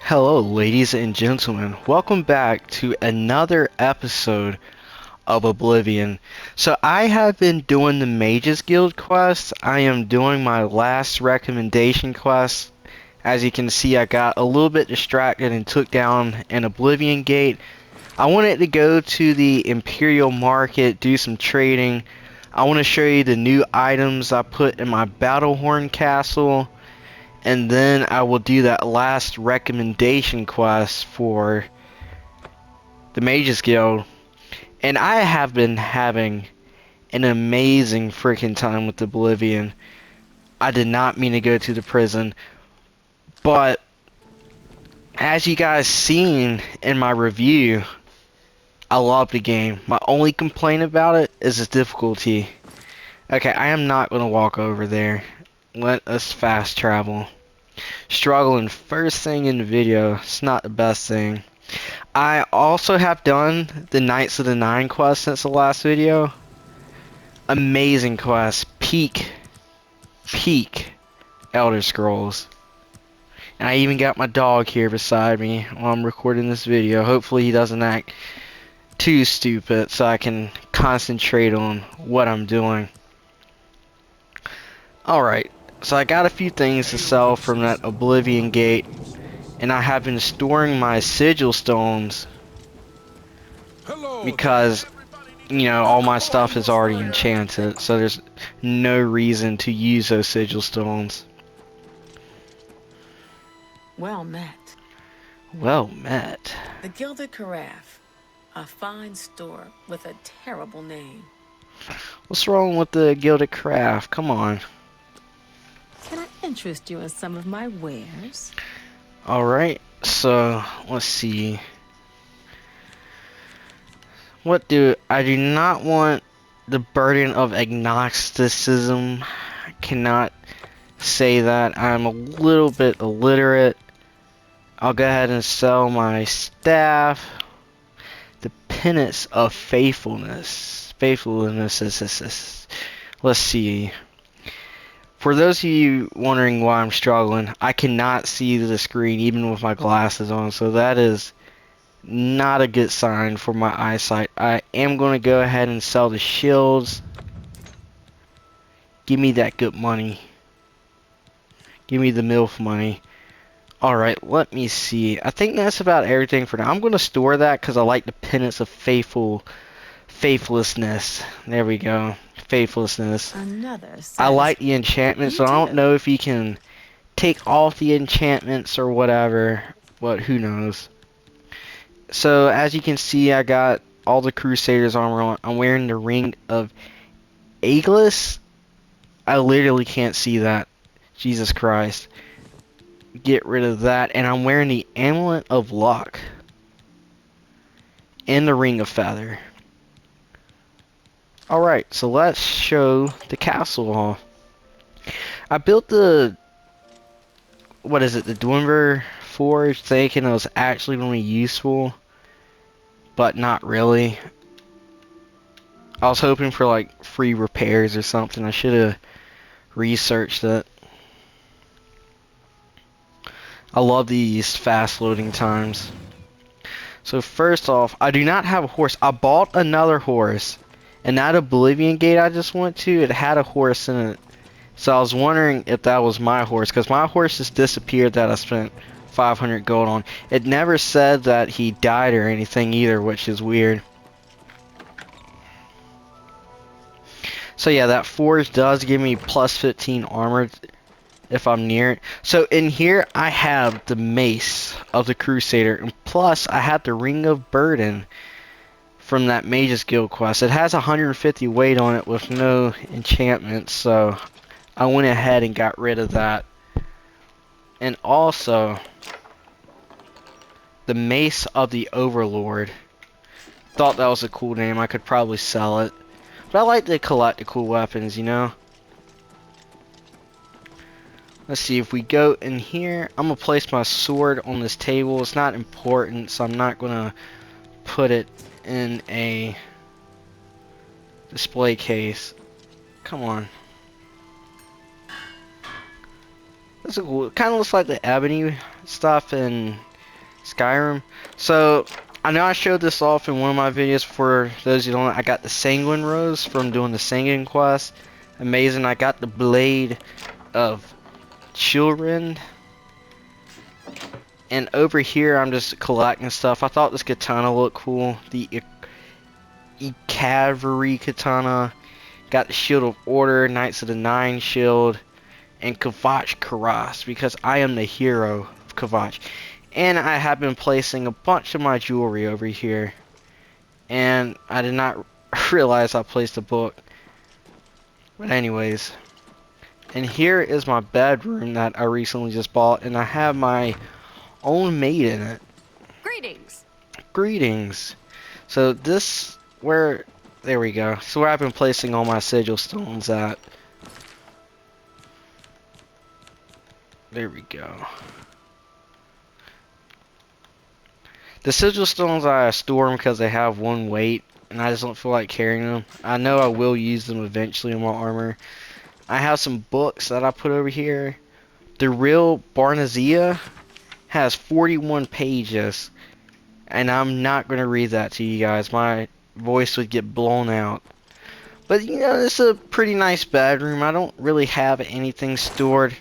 Hello, ladies and gentlemen. Welcome back to another episode of Oblivion. So I have been doing the Mages Guild quest. I am doing my last recommendation quest. As you can see, I got a little bit distracted and took down an Oblivion gate. I wanted to go to the Imperial Market, do some trading. I want to show you the new items I put in my Battlehorn Castle. And then I will do that last recommendation quest for the Mages Guild. And I have been having an amazing freaking time with Oblivion. I did not mean to go to the prison, but as you guys seen in my review, I love the game. My only complaint about it is its difficulty. Okay, I am not going to walk over there. Let us fast travel. Struggling first thing in the video, it's not the best thing. I also have done the Knights of the Nine quest since the last video. Amazing quest. Peak Elder Scrolls. And I even got my dog here beside me while I'm recording this video. Hopefully he doesn't act too stupid so I can concentrate on what I'm doing. Alright, so I got a few things to sell from that Oblivion gate. And I have been storing my sigil stones because, you know, all my stuff is already enchanted, so there's no reason to use those sigil stones. Well met. Well met. The Gilded Carafe, a fine store with a terrible name. What's wrong with the Gilded Craft? Come on. Can I interest you in some of my wares? Alright, so let's see. I do not want the burden of agnosticism. I cannot say that. I'm a little bit illiterate. I'll go ahead and sell my staff. The penance of faithfulness. Let's see. For those of you wondering why I'm struggling, I cannot see the screen even with my glasses on, so that is not a good sign for my eyesight. I am going to go ahead and sell the shields. Give me that good money. Give me the MILF money. Alright, let me see. I think that's about everything for now. I'm going to store that because I like the penance of faithlessness. There we go. Faithlessness. I like the enchantment, so I don't know if you can take off the enchantments or whatever, but who knows. So as you can see, I got all the Crusaders armor on. I'm wearing the Ring of Aegis. I literally can't see that. Jesus Christ. Get rid of that. And I'm wearing the Amulet of Luck. And the Ring of Feather. Alright, so let's show the castle off. I built the... What is it? The Dwimber Forge, thinking it was actually going to be useful. But not really. I was hoping for like free repairs or something. I should have researched it. I love these fast loading times. So first off, I do not have a horse. I bought another horse. And that Oblivion gate I just went to, it had a horse in it. So I was wondering if that was my horse, because my horse just disappeared that I spent 500 gold on. It never said that he died or anything either, which is weird. So yeah, that forge does give me plus 15 armor if I'm near it. So in here I have the mace of the Crusader, and plus I have the Ring of Burden from that Mages Guild quest. It has 150 weight on it with no enchantments, so I went ahead and got rid of that. And also the Mace of the Overlord. Thought that was a cool name. I could probably sell it. But I like to collect the cool weapons, you know. Let's see, if we go in here, I'm going to place my sword on this table. It's not important, so I'm not going to put it in a display case. Come on. That's cool. It kind of looks like the ebony stuff in Skyrim. So I know I showed this off in one of my videos. For those who don't know, I got the Sanguine Rose from doing the Singing quest. Amazing. I got the Blade of Children. And over here, I'm just collecting stuff. I thought this katana looked cool. The Cavalry katana. Got the Shield of Order, Knights of the Nine shield, and Kavach Karas, because I am the hero of Kavach. And I have been placing a bunch of my jewelry over here. And I did not realize I placed a book. But anyways. And here is my bedroom that I recently just bought. And I have my own maid in it. Greetings. Greetings. So this, there we go. So where I've been placing all my sigil stones at. There we go. The sigil stones, I store them because they have one weight, and I just don't feel like carrying them. I know I will use them eventually in my armor. I have some books that I put over here. The real Barnazia has 41 pages, and I'm not going to read that to you guys. My voice would get blown out. But, you know, it's a pretty nice bedroom. I don't really have anything stored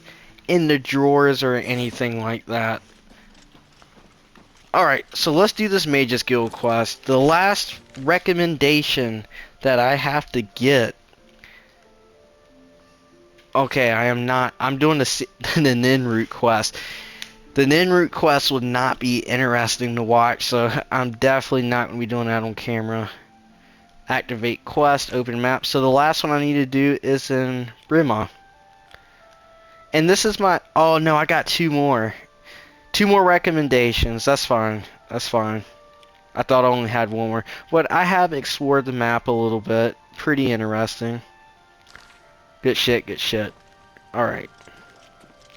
in the drawers or anything like that. Alright, so let's do this Mages Guild quest. The last recommendation that I have to get. Okay, I'm doing the Ninroot quest. The Ninroot quest would not be interesting to watch, so I'm definitely not going to be doing that on camera. Activate quest, open map. So the last one I need to do is in Brima. And this is my, oh no, I got two more. Two more recommendations. That's fine. That's fine. I thought I only had one more. But I have explored the map a little bit. Pretty interesting. Good shit, good shit. Alright.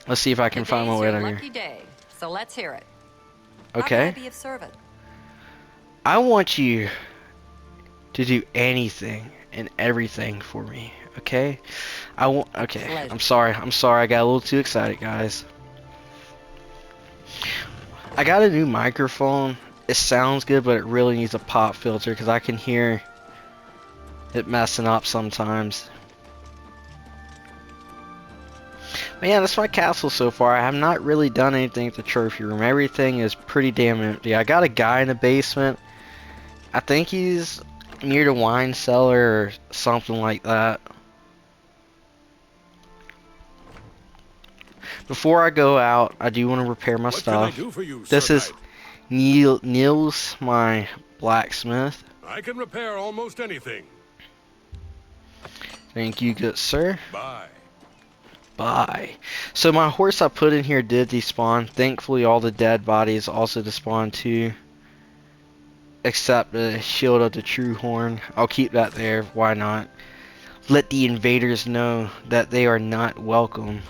Let's see if I can find my way down here. Lucky day, so let's hear it. Okay. How can I be of service? I want you to do anything and everything for me. Okay? Okay. I'm sorry. I got a little too excited, guys. I got a new microphone. It sounds good, but it really needs a pop filter because I can hear it messing up sometimes. But yeah, that's my castle so far. I have not really done anything at the trophy room. Everything is pretty damn empty. I got a guy in the basement. I think he's near the wine cellar or something like that. Before I go out, I do want to repair my stuff. Can I do for you, This Sir is Knight? Niels, my blacksmith. I can repair almost anything. Thank you, good sir. Bye. Bye. So my horse I put in here did despawn. Thankfully, all the dead bodies also despawned too. Except the shield of the true horn. I'll keep that there. Why not? Let the invaders know that they are not welcome.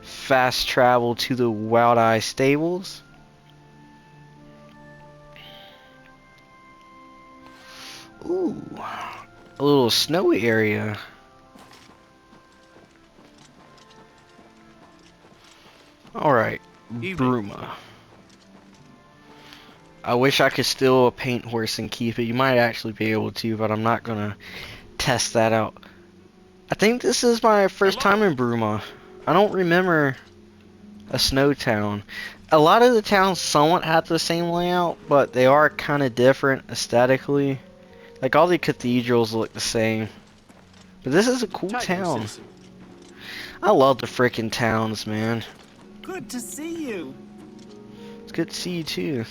Fast travel to the Wild Eye stables. Ooh, a little snowy area. Alright, Bruma. I wish I could steal a paint horse and keep it. You might actually be able to, but I'm not gonna test that out. I think this is my first time in Bruma. I don't remember a snow town. A lot of the towns somewhat have the same layout, but they are kind of different aesthetically. Like all the cathedrals look the same. But this is a cool town. I love the frickin' towns, man. Good to see you. It's good to see you too.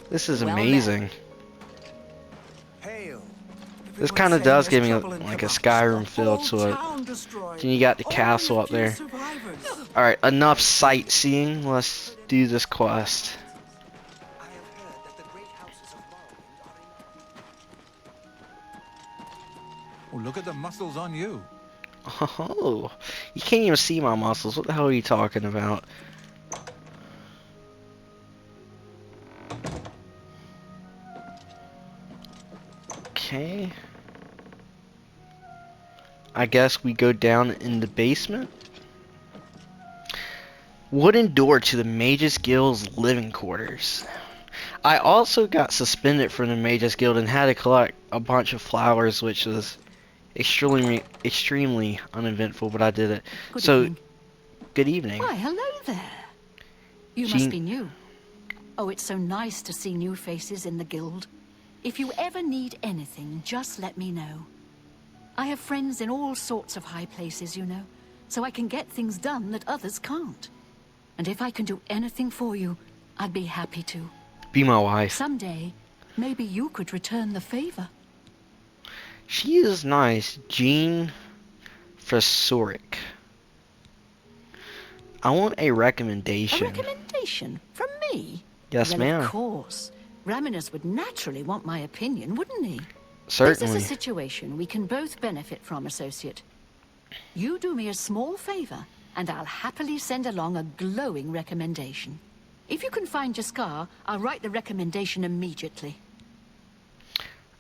This is amazing. Hail. This kind of does give me like a Skyrim feel to it. And you got the castle up there. Alright, enough sightseeing. Let's do this quest. Oh, look at the muscles on you. Oh, you can't even see my muscles. What the hell are you talking about? Okay. I guess we go down in the basement. Wooden door to the Mages Guild's living quarters. I also got suspended from the Mages Guild and had to collect a bunch of flowers, which was extremely uneventful, but I did it. Good So, evening. good evening. Why, hello there. You Jean- must be new. Oh, it's so nice to see new faces in the guild. If you ever need anything, just let me know. I have friends in all sorts of high places, you know, so I can get things done that others can't. And if I can do anything for you, I'd be happy to. Be my wife. Someday, maybe you could return the favor. She is nice. Jean Fresoric. I want a A recommendation. recommendation from me? Yes, Well, ma'am. of course. Raminus would naturally want my opinion, wouldn't he? Certainly. This is a situation we can both benefit from, associate. You do me a small favor, and I'll happily send along a glowing recommendation. If you can find Jaskar, I'll write the recommendation immediately.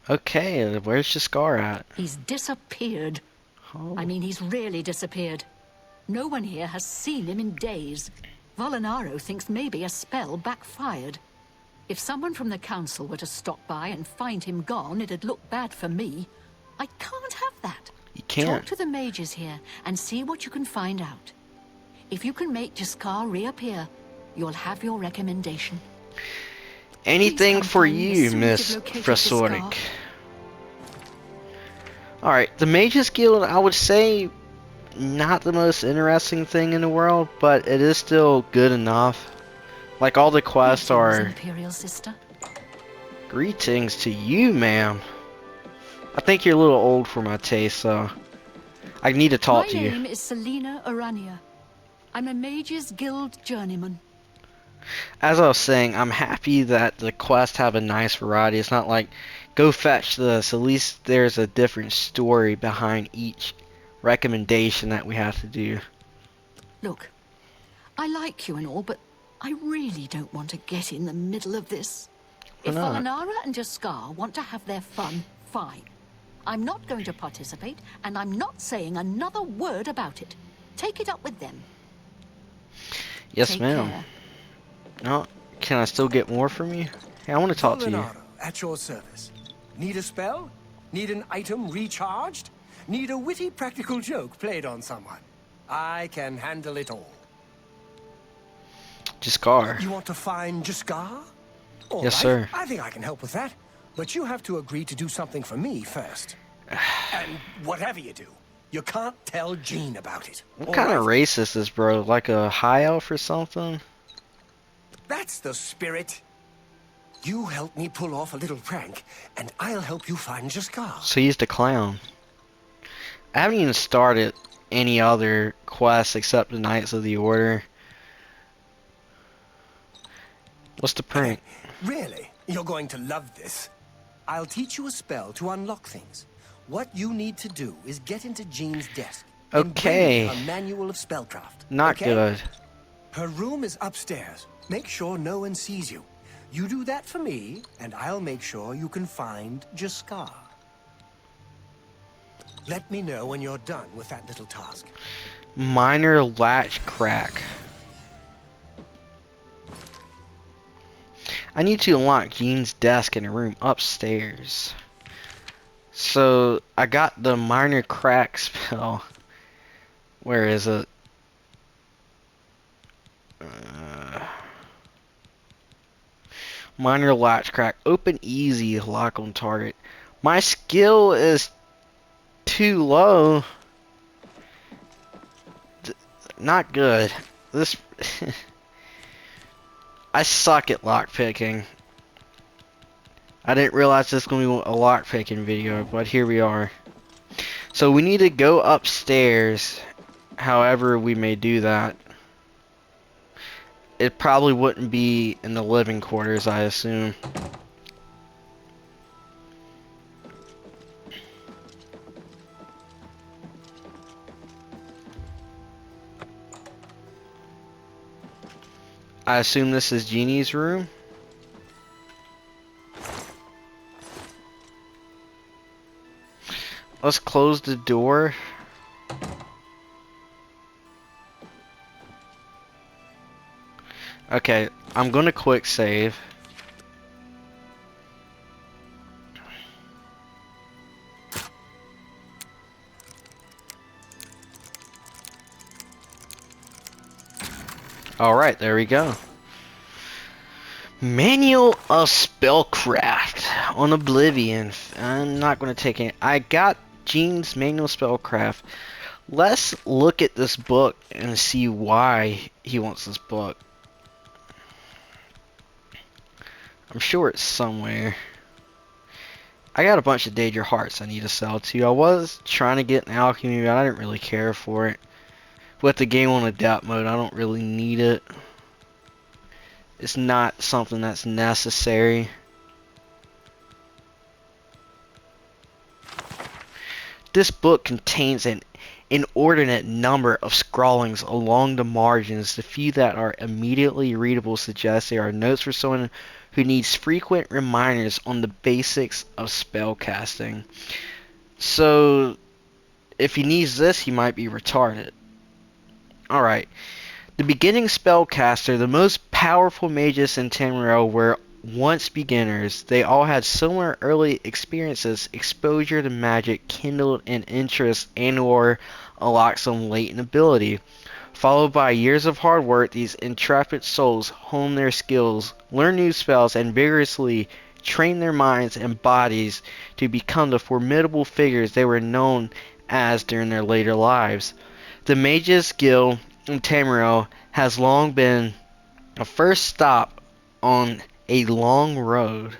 Okay, where's Jaskar at? He's disappeared. Oh. I mean, he's really disappeared. No one here has seen him in days. Volinaro thinks maybe a spell backfired. If someone from the council were to stop by and find him gone, it'd look bad for me. I can't have that. You Talk can't. to the mages here and see what you can find out. If you can make Jaskar reappear, you'll have your recommendation. Anything Please for come find me as you, soon as Miss you've located Fresoric. Jaskar. Alright, the Mages Guild, I would say, not the most interesting thing in the world, but it is still good enough. Like, all the quests Greetings, are... Imperial sister. Greetings to you, ma'am. I think you're a little old for my taste, so... I need to talk to My you. name is Selena Arania. I'm a Mages Guild journeyman. As I was saying, I'm happy that the quests have a nice variety. It's not like, go fetch this. At least there's a different story behind each recommendation that we have to do. Look, I like you and all, but I really don't want to get in the middle of this. If not? Volinara and Jaskar want to have their fun, fine. I'm not going to participate, and I'm not saying another word about it. Take it up with them. Yes, Take ma'am. care. No, can I still get more from you? Hey, I want to talk to you. Volinaro, at your service. Need a spell? Need an item recharged? Need a witty practical joke played on someone? I can handle it all. Jaskar. You want to find Jaskar? All Yes, right, sir. I think I can help with that. But you have to agree to do something for me first. And whatever you do, you can't tell Jean about it. What all kind of right? racist is bro? Like a high elf or something? That's the spirit. You help me pull off a little prank, and I'll help you find Jaskar. So he's the clown. I haven't even started any other quests except the Knights of the Order. What's the prank? Really? You're going to love this. I'll teach you a spell to unlock things. What you need to do is get into Jean's desk. and bring Okay. me a manual of spellcraft. Not okay? good. Her room is upstairs. Make sure no one sees you. You do that for me, and I'll make sure you can find Jaskar. Let me know when you're done with that little task. Minor latch crack. I need to unlock Jean's desk in a room upstairs. So, I got the minor crack spell. Where is it? Minor latch crack. Open easy. Lock on target. My skill is too low. Not good. This... I suck at lockpicking. I didn't realize this was going to be a lockpicking video, but here we are. So we need to go upstairs, however we may do that. It probably wouldn't be in the living quarters, I assume. I assume this is Jeannie's room. Let's close the door. Okay, I'm gonna quick save. Alright, there we go. Manual of Spellcraft on Oblivion. I'm not going to take it. I got Gene's Manual of Spellcraft. Let's look at this book and see why he wants this book. I'm sure it's somewhere. I got a bunch of Daedra Hearts I need to sell too. I was trying to get an alchemy, but I didn't really care for it. With the game on adapt mode, I don't really need it. It's not something that's necessary. This book contains an inordinate number of scrawlings along the margins. The few that are immediately readable suggest they are notes for someone who needs frequent reminders on the basics of spellcasting. So, if he needs this, he might be retarded. Alright. The beginning spellcaster, the most powerful mages in Tamriel were once beginners. They all had similar early experiences. Exposure to magic kindled an interest and or unlocked some latent ability. Followed by years of hard work, these intrepid souls hone their skills, learn new spells, and vigorously train their minds and bodies to become the formidable figures they were known as during their later lives. The Mages Guild in Tamriel has long been a first stop on a long road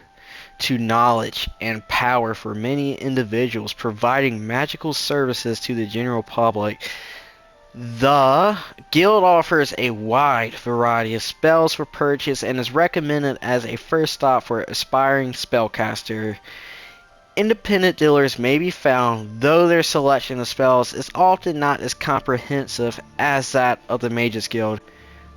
to knowledge and power for many individuals, providing magical services to the general public. The guild offers a wide variety of spells for purchase and is recommended as a first stop for aspiring spellcaster. Independent dealers may be found, though their selection of spells is often not as comprehensive as that of the Mages Guild.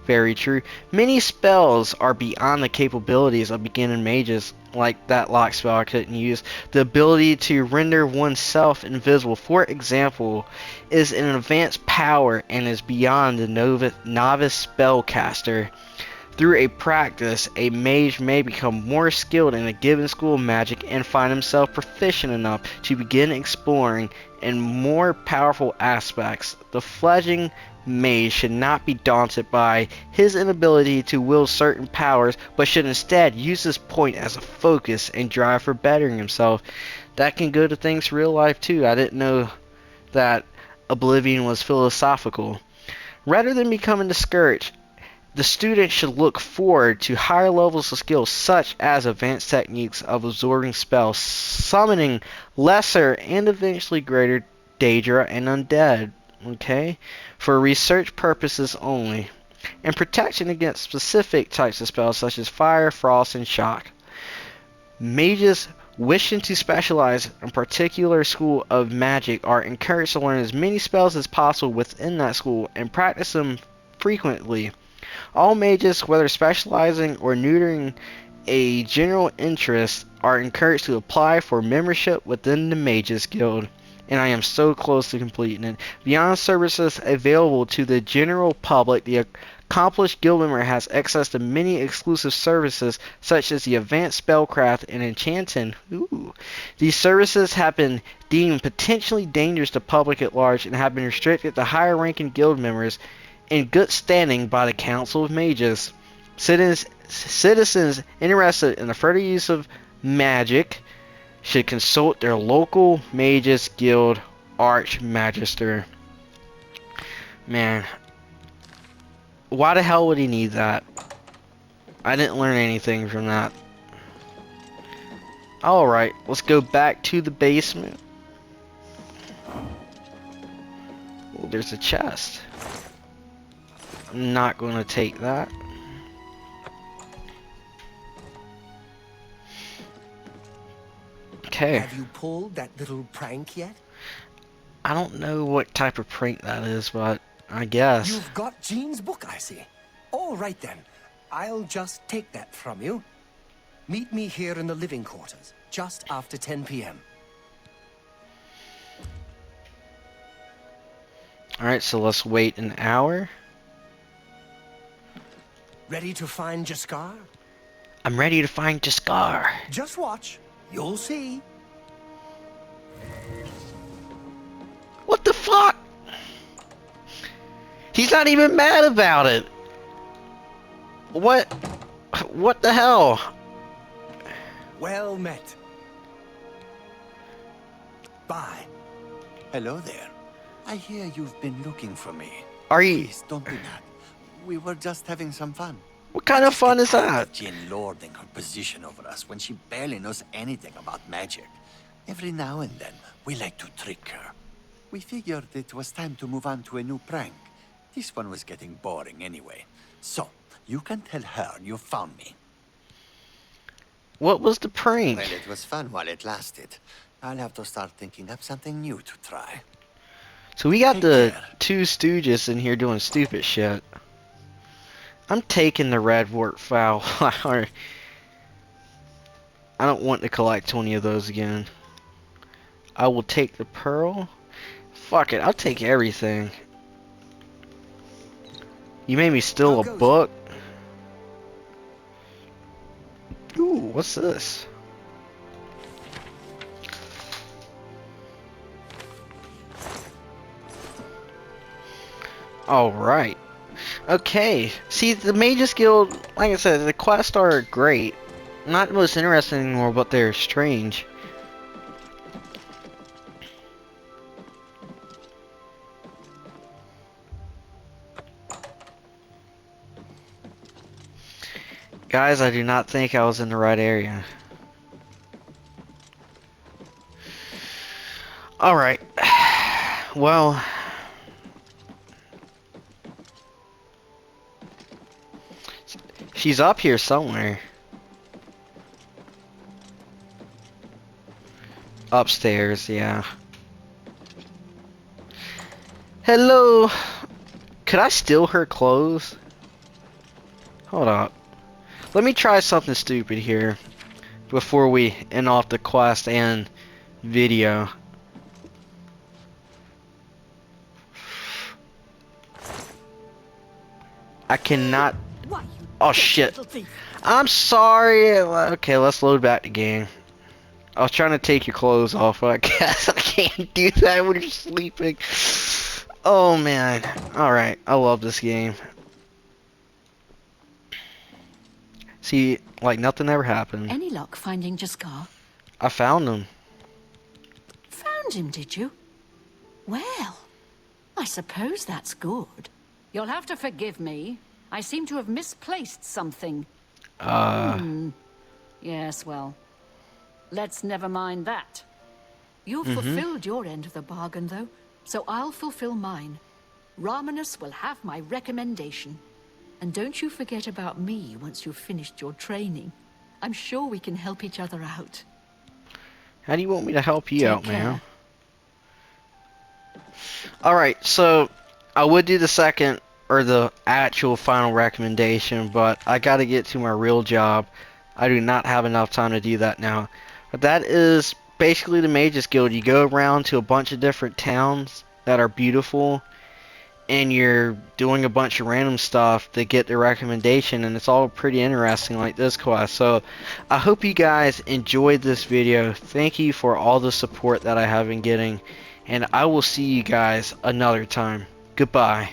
Very true. Many spells are beyond the capabilities of beginning mages, like that lock spell I couldn't use. The ability to render oneself invisible, for example, is an advanced power and is beyond the novice spellcaster. Through a practice, a mage may become more skilled in a given school of magic and find himself proficient enough to begin exploring in more powerful aspects. The fledgling mage should not be daunted by his inability to wield certain powers, but should instead use this point as a focus and drive for bettering himself. That can go to things real life too. I didn't know that Oblivion was philosophical. Rather than becoming discouraged, the student should look forward to higher levels of skill such as advanced techniques of absorbing spells, summoning lesser and eventually greater Daedra and undead, okay, for research purposes only, and protection against specific types of spells such as fire, frost, and shock. Mages wishing to specialize in a particular school of magic are encouraged to learn as many spells as possible within that school and practice them frequently. All mages, whether specializing or neutering a general interest, are encouraged to apply for membership within the Mages Guild, and I am so close to completing it. Beyond services available to the general public, the accomplished guild member has access to many exclusive services, such as the advanced spellcraft and enchanting. Ooh. These services have been deemed potentially dangerous to the public at large and have been restricted to higher-ranking guild members in good standing by the Council of Mages. Citizens interested in the further use of magic should consult their local Mages Guild Archmagister. Man, why the hell would he need that? I didn't learn anything from that. Alright, let's go back to the basement. Oh, there's a chest. I'm not going to take that. Okay. Have you pulled that little prank yet? I don't know what type of prank that is, but I guess. You've got Jean's book, I see. All right then. I'll just take that from you. Meet me here in the living quarters, just after 10 p.m. Alright, so let's wait an hour. Ready to find Jaskar? I'm ready to find Jaskar. Just watch. You'll see. What the fuck? He's not even mad about it. What? What the hell? Well met. Bye. Hello there. I hear you've been looking for me. Are you? Please don't be mad. We were just having some fun. What kind of fun is Tired that? of Jane lording her position over us when she barely knows anything about magic. Every now and then, we like to trick her. We figured it was time to move on to a new prank. This one was getting boring anyway. So, you can tell her you found me. What was the prank? Well, it was fun while it lasted. I'll have to start thinking up something new to try. So we got Take the care. two stooges in here doing stupid shit. I'm taking the red wart fowl. I don't want to collect 20 of those again. I will take the pearl. Fuck it, I'll take everything. You made me steal a book. Ooh, what's this? Alright. Okay. See, the Mages Guild, like I said, the quests are great. Not the most interesting anymore, but they're strange. Guys, I do not think I was in the right area. Alright. Well... she's up here somewhere. Upstairs, yeah. Hello! Could I steal her clothes? Hold up. Let me try something stupid here before we end off the quest and video. I cannot... Why, you oh dirty shit. little thief. I'm sorry. Okay, let's load back the game. I was trying to take your clothes off, but I guess I can't do that when you're sleeping. Oh man. Alright, I love this game. See, like nothing ever happened. Any luck finding Jaskar? I found him. Found him, did you? Well, I suppose that's good. You'll have to forgive me. I seem to have misplaced something. Yes, well, let's never mind that. You've fulfilled your end of the bargain, though, so I'll fulfill mine. Ramanus will have my recommendation. And don't you forget about me once you've finished your training. I'm sure we can help each other out. How do you want me to help you Take out, care. man? Alright, so I would do the second or the actual final recommendation, but I gotta get to my real job. I do not have enough time to do that now. But that is basically the Mages Guild. You go around to a bunch of different towns that are beautiful, and you're doing a bunch of random stuff to get the recommendation, and it's all pretty interesting like this quest. So I hope you guys enjoyed this video. Thank you for all the support that I have been getting, and I will see you guys another time. Goodbye.